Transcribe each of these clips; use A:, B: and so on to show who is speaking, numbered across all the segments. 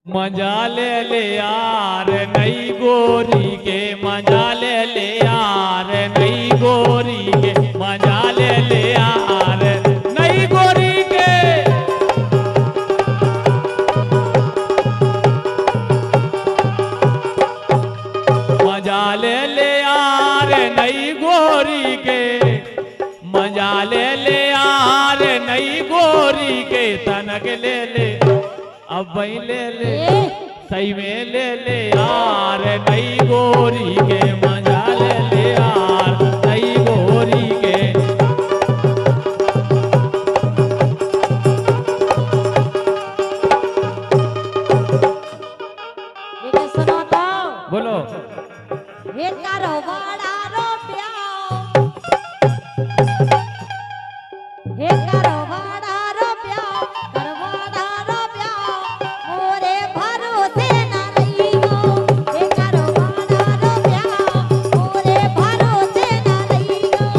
A: मजा ले यार नई गोरी के, मजा ले यार नई गोरी के, मजा ले यार नई गोरी के। मजा ले यार नई गोरी के, मजा ले यार नई गोरी के, तनक ले अब वही ले सही में ले यार नई गोरी के, मजा ले यार नई गोरी के।
B: ये सुनो तो
A: बोलो
B: ये करो बड़ा रो प्याओ, ये करो बड़ा रो प्याओ, कर बड़ा रो प्याओ, मोरे भरोसे ना रही हो। ये करो बड़ा रो प्याओ, मोरे भरोसे ना रही हो।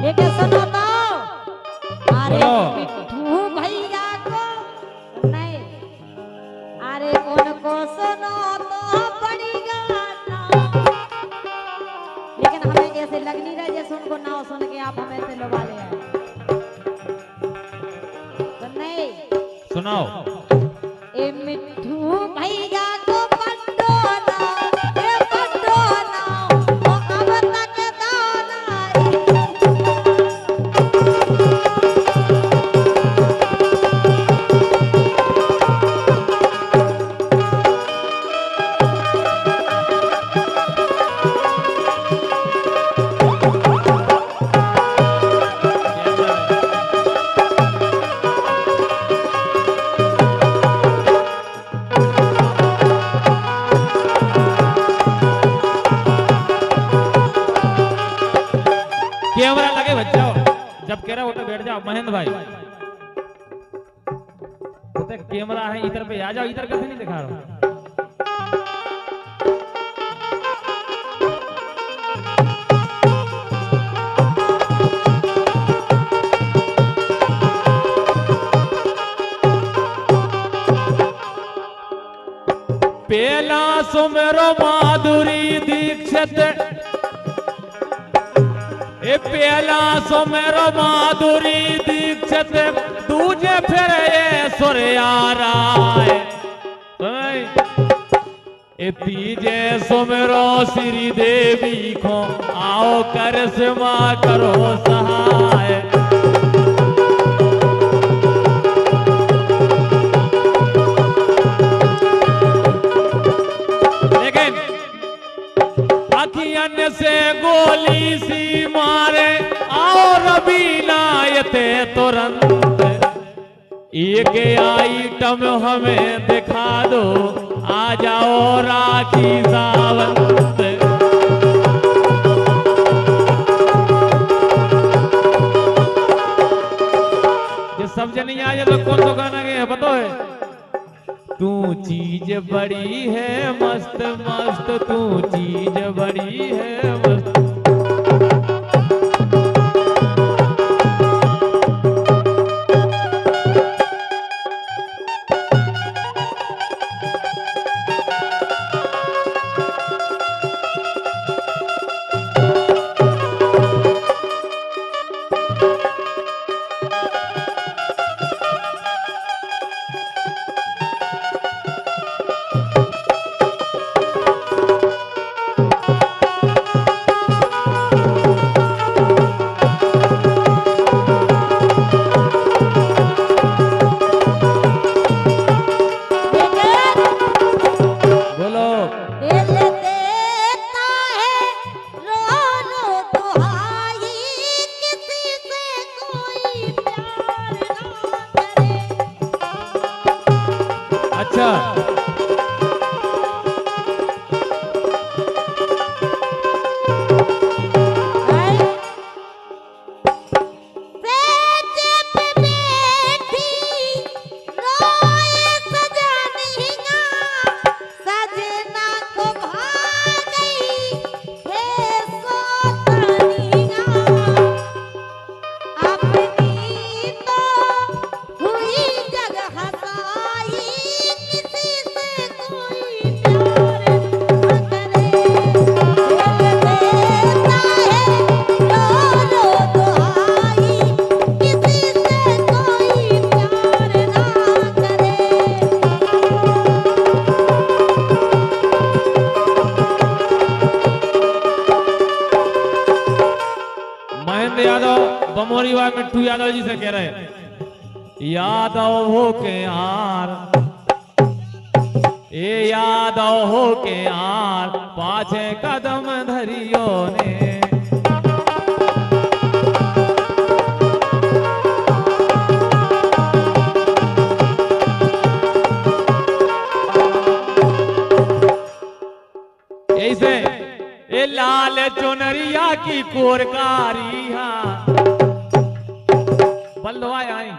B: ये क्या सुनो तो अरे
A: बोलो।
B: मिठू भैया को नहीं, अरे उनको सुनो तो पड़ी गाना, लेकिन हमें ऐसे लग नहीं रहा जैसे उनको ना सुन के आप हमें से लुभा ले आए। तो नहीं
A: सुनाओ।
B: ए मिठू भैया को पटोला, ए पटोला, ओ अब तक दाना
A: कैमरा लगे बच जाओ, जब कह रहा हो तो बैठ जाओ महेंद्र भाई। तो कैमरा है इधर पे आ जाओ, इधर कैसे नहीं दिखा रहा। पेला सुमेरो माधुरी दीक्षित, ए पेला सुमेरो माधुरी दीक्षित, दूजे फिर ये सूर्या राय। ए तीजे सुमेरो श्री देवी को, आओ करिश्मा करो सहाय। लेकिन अखियन से गोली सी मारे, आओ रबीना यते तुरंत, एक आइटम हमें दिखा दो, आ जाओ राखी सावंत। ये सब जन आए तो कौन सा गाना गया पता है? तू चीज बड़ी है मस्त मस्त, तू चीज बड़ी है मस्त। आनंद यादव बमोरी व मिट्टू यादव जी से कह रहे यादव हो के यार ए यादव हो के यार पाछे कदम धरियो ने ऐसे ए लाल चुनरिया की कोरकारी बल्लवा आई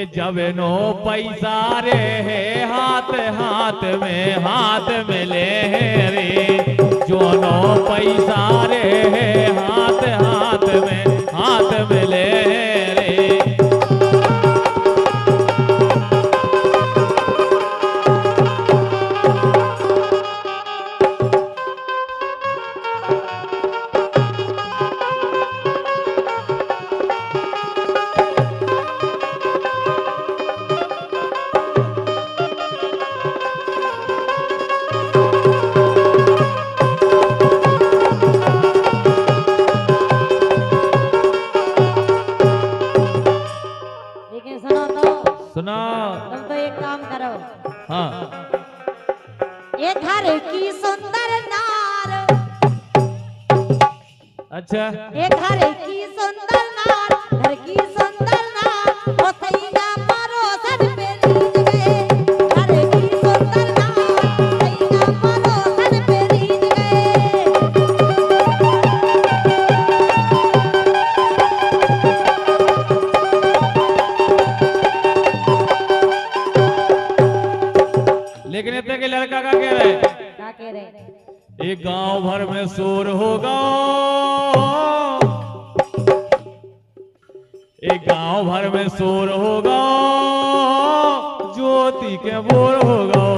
A: ए जब नो पैसा रे है हाथ हाथ में ले रे जो नो पैसा रे है हाथ में ले रे सुना
B: तुम तो एक काम करो
A: हाँ
B: ये घर की सुंदर नार
A: अच्छा
B: ये घर की सुंदर नार घर की सुंदर नार ओ सैया परोसन पे रीझ गए घर की सुंदर नार सैया परोसन पे रीझ गए
A: लेकिन इतने के लड़का का कह रहे
B: क्या कह रहे
A: एक गांव भर में शोर होगा एक गांव भर में शोर होगा ज्योति के बोर होगा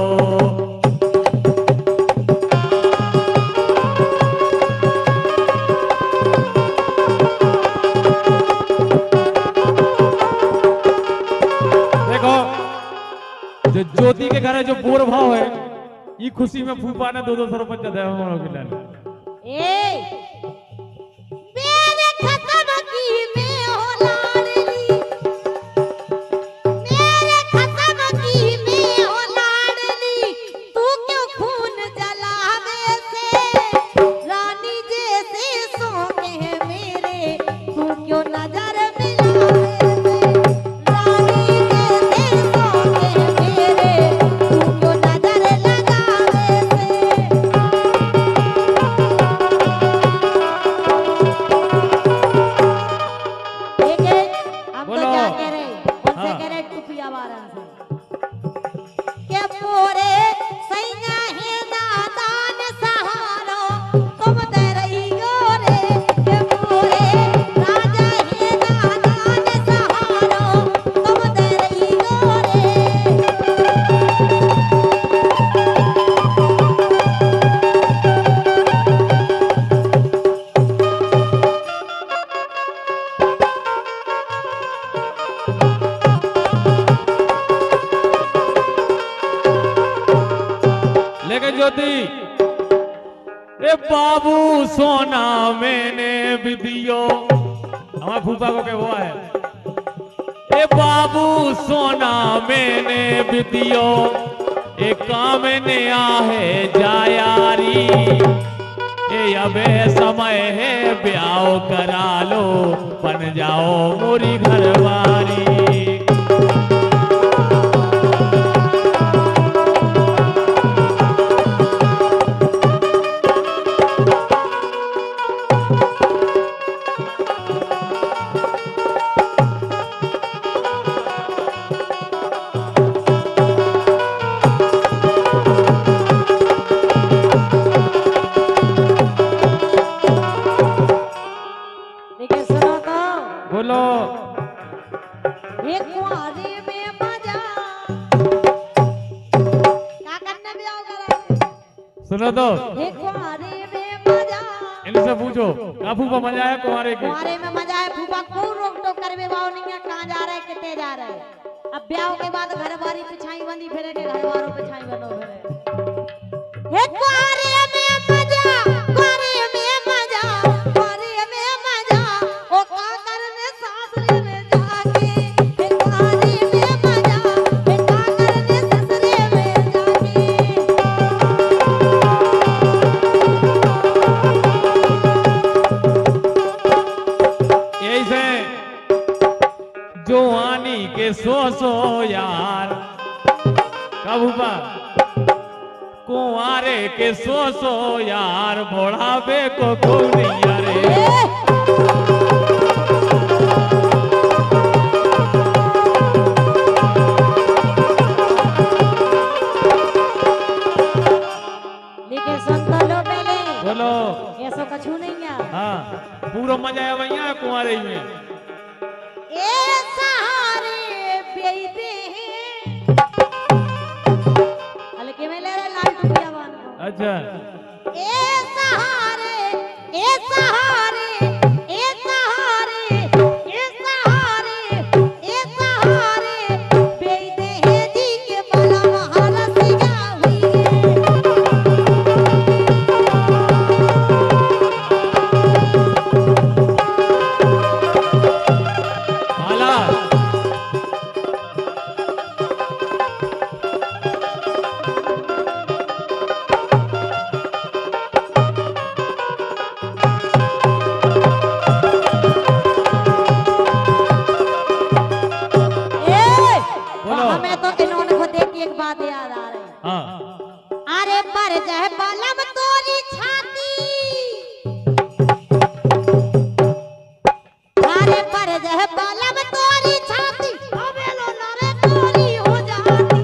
A: देखो जो ज्योति के घर है जो बोर भाव है ये खुशी में फूफा ने 200 रुपये दिया हम लोग के
B: ए मेरे खत्म की में हो लाडली मेरे खत्म की में हो लाडली तू क्यों खून जलावे से रानी जैसे सोते हैं मेरे तू क्यों नजर मिलावे से रानी जैसे सोते हैं मेरे तू क्यों नजर लगावे से हम तो क्या कह रहे उनसे कह रहे टुपिया वारन से के मोरे सैया है नादान सहारो तुम दे रही हो रे के मोरे राजा है नादान सहारो तुम दे रही हो रे
A: लेकिन ज्योति ए बाबू सोना मैंने भी दियो हमारे फूफा को क्या हुआ है ए बाबू सोना मैंने भी दियो ए काम ने आहे जायारी ए अबे समय है ब्याह करा लो बन जाओ मोरी घरवारी
B: लेकिन सुनो तो
A: बोलो
B: एक कुंवारे में मजा क्या करने भी आओ करा
A: सुनो तो
B: एक कुंवारे में मजा
A: इनसे पूछो का फूफा मजा आया कुंवारे के
B: कुंवारे में मजा है फूफा को रोक टोक कर भी बाव नहीं है कहाँ जा रहे कितने जा रहे अब ब्याह के बाद घर बारी पिछाई बंदी फिरे के घर वालों पिछाई बनो फिरे एक कुंवारे में मजा कुंवारे में मजा
A: सो यार बुढ़ापे को खूब नहीं रे।
B: लेकिन सुन तो लो पहले,
A: बोलो।
B: ऐसा कछु नहीं है।
A: हाँ पूरा मजा है भैया कुंवारे में।
B: ए सहारे बेइते हैं, हल्के में ले रहे लाल टुकिया बांध को।
A: अच्छा
B: ए सहारे, ए सहारे, ए सहारे, ए सहारे, ए सहारे बेइते हैं जी के बाला महारा सिया हुई है।
A: माला बोलो।
B: हमें तो इन्होंने को देख के एक बात याद आ रही है।
A: हाँ
B: अरे पर जह बलम तोरी छाती, अरे पर जह बलम तोरी छाती, अबे लो नारे तोरी हो जाती।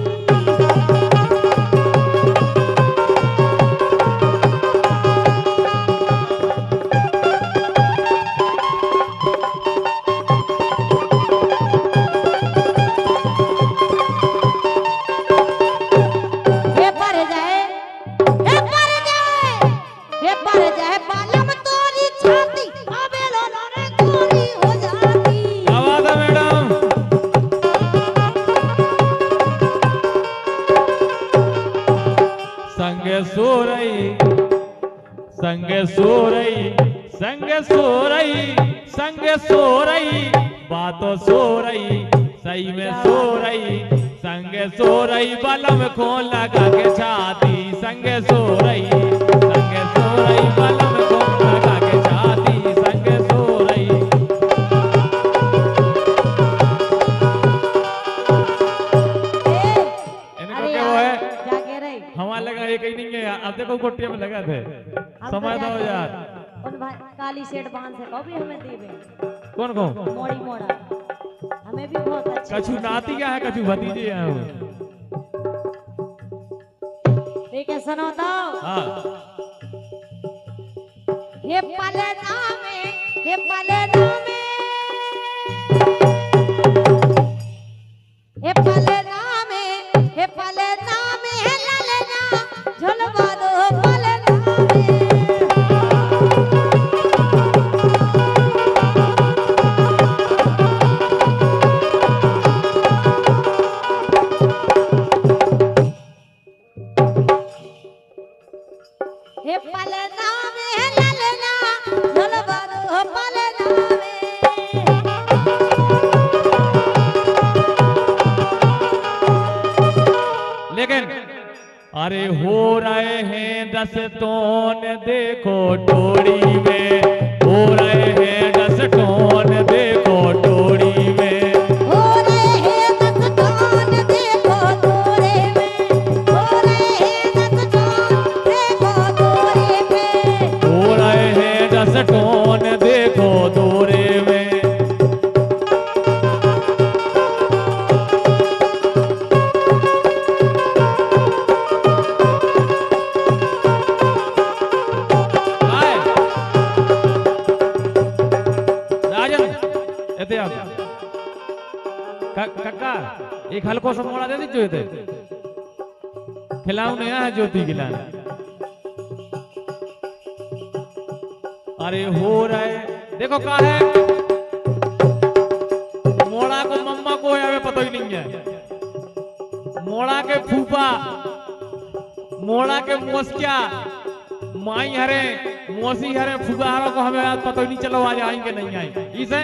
B: हे पर जाए, हे पर जाए, हे पर जाए बालम तोरी छाती, अबे लो नारे तोरी हो जाती।
A: क्या बात है मैडम। संगे सो रही, संगे सो रही, संगे सो रही, संगे सो रही, बातों सो रही, सही में सो रही, संगे सो रही बलम खोल लगा के छाती, संगे सो रही, संगे सो रही बलम खोल लगा के छाती, संगे सो रही। इनको
B: अरे
A: क्या वो है
B: क्या कह रही?
A: हमारा लगा ये कहीं नहीं है। अब देखो गोटिया में लगा थे।
B: हम
A: समय
B: तो
A: दो
B: क्या
A: यार।
B: कहें? उन भाई काली सेठ बांध से कहो भी हमें देवे,
A: कौन कौन
B: मोड़ी मोड़ा, हमें भी बहुत अच्छा।
A: कछु नाती क्या है कछु भतीजे हैं वो।
B: ठीक है सुनो तो।
A: हाँ
B: हे पलना में, हे पलना में, हे पलना में, हे पलना में, हे ललना झुलवा दो पलना में। हे पलना में, हे ललना झुलवा दो पलना में।
A: लेकिन अरे हो रहे हैं 10 टोन देखो टोड़ी में, हो रहे हैं 10 टोन देखो टोड़ी में,
B: हो रहे हैं 10 टोन देखो तोरे में, हो रहे हैं 10 टोन देखो तोरे में।
A: हो रहे हैं 10 टोन देखो दोरे में। आए। राजन एते आप काका एक हल्को सा मोड़ा दे दीजिए थे खिलाऊ नया है ज्योति खिलाना। अरे हो रहे देखो का है मोड़ा को मम्मा को है हमें पता ही नहीं है। मोड़ा के फूफा, मोड़ा के मोसिया, माई हरे, मौसी हरे, फूफा हरे को हमें आज पता ही नहीं चलो आज आएंगे नहीं आएंगे इसे।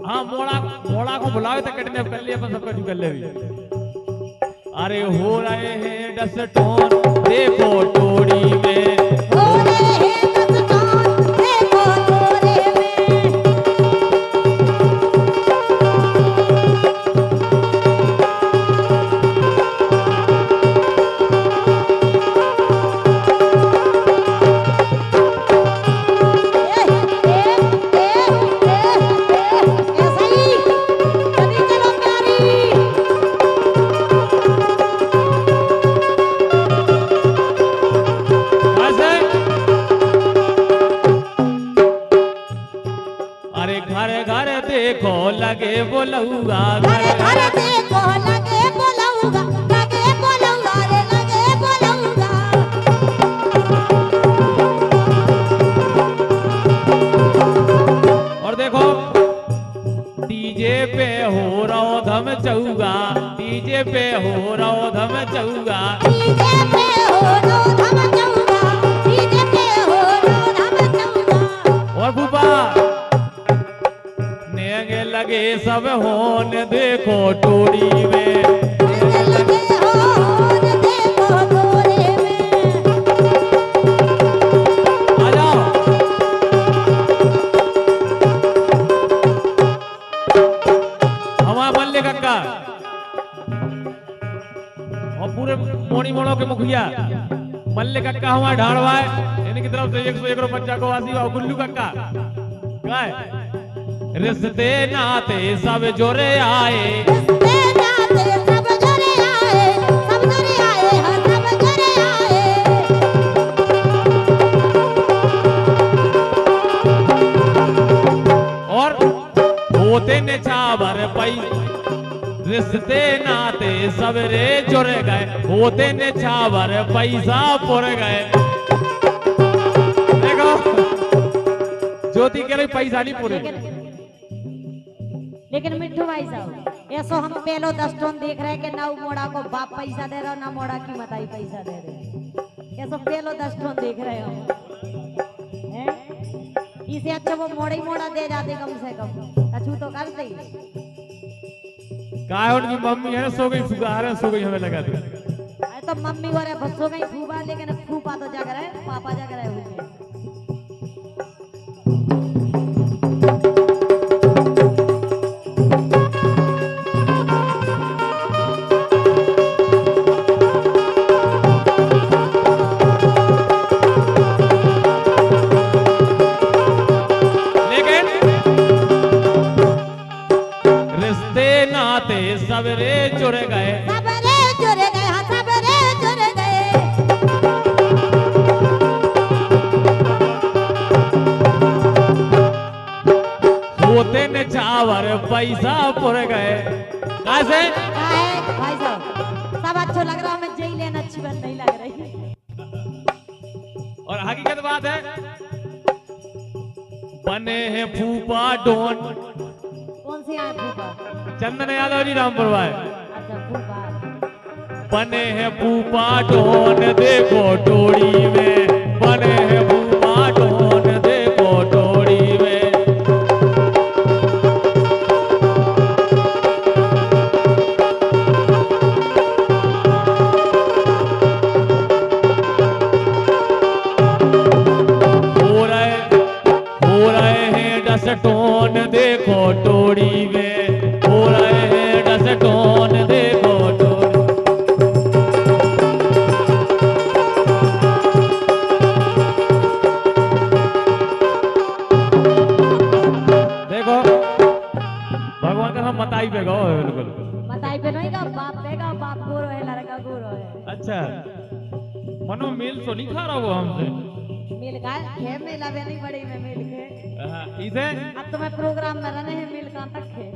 A: हाँ मोड़ा को बुलाओ तो कटने कर लिया अपन सबका कर ले भी। अरे हो रहे हैं 10 टोन देखो टोड़ी में,
B: हो रहे हैं 10 टोन देखो तोरे में।
A: बोलऊगा
B: घर घर देखो लगे बोलऊगा रे लगे बोलऊगा।
A: और देखो डीजे पे हो रहो धम चौगा, डीजे पे हो रहो धम चौगा,
B: डीजे पे हो रो धम चौगा, डीजे पे हो रो धम चौगा।
A: और भूपा नेंगे लगे सब होन देखो टोरी में,
B: लगे होन देखो गोरे में।
A: आ जाओ। हमारा मल्ले कक्का और पूरे मोड़ी मोड़ों के मुखिया मल्ले कक्का हमारा ढाड़वा है, इनकी तरफ से 101 रुपया को वासी और गुल्लू कक्का क्या है? रिश्ते नाते सब जोरे आए,
B: रिश्ते नाते सब जोरे आए, सब जोरे आए, हाँ सब जोरे आए।
A: और होते ने छावर पई रिश्ते नाते सबरे जुड़ गए, होते ने छावर पैसा पुर गए। देखो ज्योति कह रही पैसा नहीं पूरे,
B: लेकिन मिट्ठू भाई साहब ऐसो हम पहलो 10 टन देख रहे हैं कि ना मोड़ा को बाप पैसा दे रहा ना मोड़ा की मताई पैसा दे रहे, ऐसो पहलो 10 टन देख रहे हो हैं? इसे अच्छा वो मोड़ा ही मोड़ा दे जाते कम से कम, कछु तो करते ही।
A: कहा उनकी मम्मी है सो गई, फुगार सो गई, हमें लगा दे।
B: अरे तो मम्मी और बच्चों का ही फूफा, लेकिन फूफा तो जाग रहा है, पापा जाग रहे हैं।
A: सबरे जुड़ गए,
B: सबरे जुड़ गए, हाँ सबरे जुड़ गए।
A: होते ने छावर पैसा पुर गए। कैसे
B: भाई साहब सब अच्छा लग रहा है, मैं जेल लेना अच्छी बात नहीं लग रही।
A: और हकीकत बात है बने हैं फूफा डोन।
B: कौन सी आए फूफा?
A: चंदन यादव जी रामपुर भाई।
B: अच्छा फूफा
A: बने हैं फूफा डोन देखो टोड़ी में, बने हैं फूफा डोन देखो टोड़ी में। हो रहे हैं डसटोन देखो टोड़ी में, हो रहे हैं डसटोन देखो टोड़ी। देखो भगवान का हम मताई पे गो बिल्कुल,
B: मताई पे नहीं का बाप पे का, बाप गोरो है लड़का गोरो है।
A: अच्छा मनो मेल तो नहीं खा रहा वो हमसे,
B: मिल का है मेला भी नहीं बड़ी में मिल के
A: इसे
B: अब तो मैं प्रोग्राम में रहने हैं, मिल कहाँ तक है?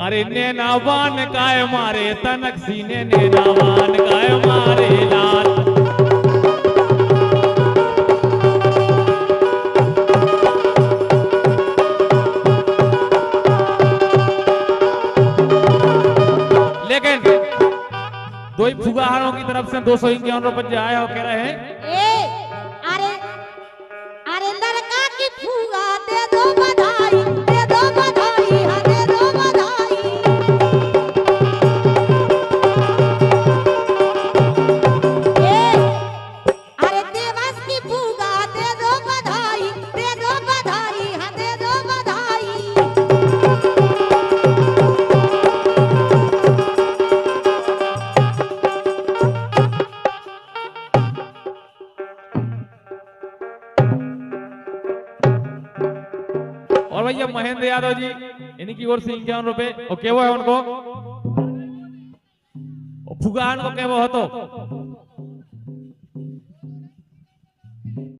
A: अरे नैनावान काय मारे तनक सीने, नैनावान काय मारे लाल। लेकिन दो ही फुगाहारों की तरफ से 251 रुपये आया हो, कह रहे हैं
B: अरे लड़का की फूगा दे दो बधाई, दे दो बधाई, हाँ दे दो बधाई। अरे देवास की फूगा दे दो बधाई, दे दो बधाई, हाँ दे दो बधाई।
A: और भैया महेंद्र यादव जी इनकी ओर से 51 रुपए, और केवो है उनको फुगान को केवो हो तो